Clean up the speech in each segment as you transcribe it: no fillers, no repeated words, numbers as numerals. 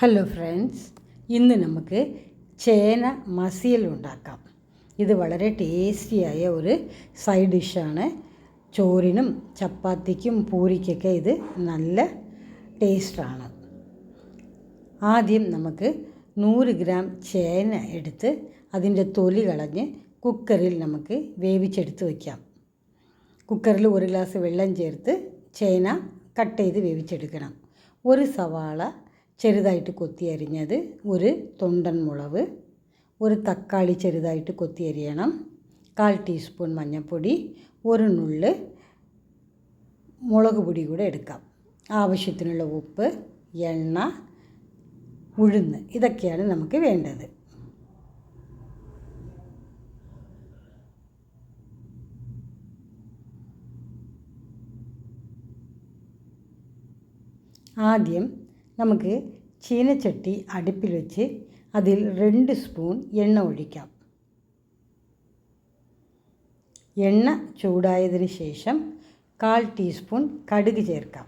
Hello friends, ഇന്ന് നമുക്ക് ചേന മസിയൽ ഉണ്ടാക്കാം. ഇത് വളരെ ടേസ്റ്റിയായ ഒരു സൈഡ് ഡിഷാണ്. ചോറിനും ചപ്പാത്തിക്കും പൂരിക്കൊക്കെ ഇത് നല്ല ടേസ്റ്റാണ്. ആദ്യം നമുക്ക് 100 ഗ്രാം ചേന എടുത്ത് അതിൻ്റെ തൊലി കളഞ്ഞ് കുക്കറിൽ നമുക്ക് വേവിച്ചെടുത്ത് വയ്ക്കാം. കുക്കറിൽ 1 ഗ്ലാസ് വെള്ളം ചേർത്ത് ചേന കട്ട് ചെയ്ത് വേവിച്ചെടുക്കണം. ഒരു സവാള ചെറുതായിട്ട് കൊത്തി അരിഞ്ഞത്, ഒരു തൊണ്ടൻ മുളക്, ഒരു തക്കാളി ചെറുതായിട്ട് കൊത്തി അരിയണം, 1/4 ടീസ്പൂൺ മഞ്ഞൾപ്പൊടി, ഒരു നുള്ള് മുളക് പൊടി കൂടെ എടുക്കാം. ആവശ്യത്തിനുള്ള ഉപ്പ്, എണ്ണ, ഉഴുന്ന്, ഇതൊക്കെയാണ് നമുക്ക് വേണ്ടത്. ആദ്യം നമുക്ക് ചീനച്ചട്ടി അടുപ്പിൽ വെച്ച് അതിൽ 2 സ്പൂൺ എണ്ണ ഒഴിക്കാം. എണ്ണ ചൂടായതിന് ശേഷം 1/4 ടീസ്പൂൺ കടുക് ചേർക്കാം.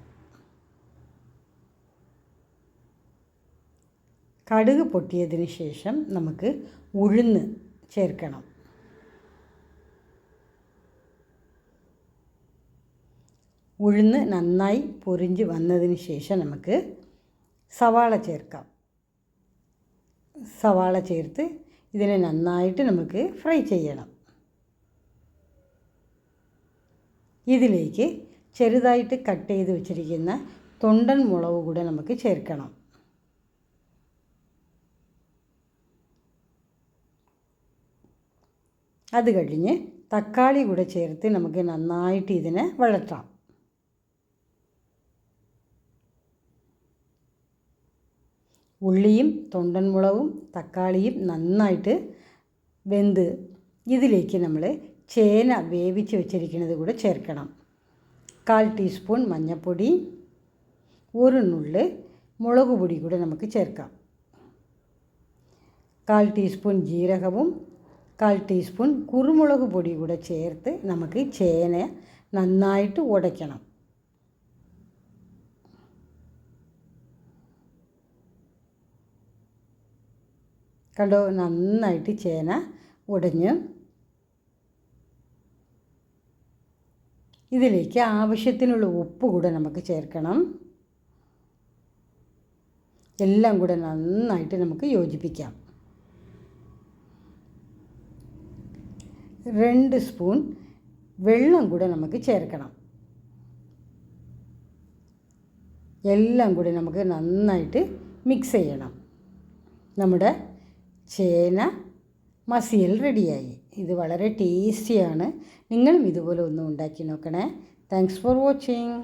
കടുക് പൊട്ടിയതിന് ശേഷം നമുക്ക് ഉഴുന്ന് ചേർക്കണം. ഉഴുന്ന് നന്നായി പൊരിഞ്ഞ് വന്നതിന് ശേഷം നമുക്ക് സവാള ചേർക്കാം. സവാള ചേർത്ത് ഇതിനെ നന്നായിട്ട് നമുക്ക് ഫ്രൈ ചെയ്യണം. ഇതിലേക്ക് ചെറുതായിട്ട് കട്ട് ചെയ്ത് വെച്ചിരിക്കുന്ന തൊണ്ടൻ മുളക് കൂടെ നമുക്ക് ചേർക്കണം. അത് കഴിഞ്ഞ് തക്കാളി കൂടെ ചേർത്ത് നമുക്ക് നന്നായിട്ട് ഇതിനെ വഴറ്റാം. ഉള്ളിയും തൊണ്ടൻ മുളകും തക്കാളിയും നന്നായിട്ട് വെന്ത് ഇതിലേക്ക് നമ്മൾ ചേന വേവിച്ച് വെച്ചിരിക്കുന്നത് കൂടെ ചേർക്കണം. 1/4 ടീസ്പൂൺ മഞ്ഞൾപ്പൊടി, ഒരു നുള്ള് മുളക് പൊടി കൂടെ നമുക്ക് ചേർക്കാം. 1/4 ടീസ്പൂൺ ജീരകവും 1/4 ടീസ്പൂൺ കുരുമുളക് പൊടി കൂടെ ചേർത്ത് നമുക്ക് ചേന നന്നായിട്ട് ഉടയ്ക്കണം. കണ്ടോ, നന്നായിട്ട് ചേന ഉടഞ്ഞ് ഇതിലേക്ക് ആവശ്യത്തിനുള്ള ഉപ്പ് കൂടെ നമുക്ക് ചേർക്കണം. എല്ലാം കൂടെ നന്നായിട്ട് നമുക്ക് യോജിപ്പിക്കാം. 2 സ്പൂൺ വെള്ളം കൂടെ നമുക്ക് ചേർക്കണം. എല്ലാം കൂടി നമുക്ക് നന്നായിട്ട് മിക്സ് ചെയ്യണം. നമ്മുടെ ചേന മസിയൽ റെഡിയായി. ഇത് വളരെ ടേസ്റ്റിയാണ്. നിങ്ങളും ഇതുപോലെ ഒന്ന് ഉണ്ടാക്കി നോക്കണേ. Thanks for watching.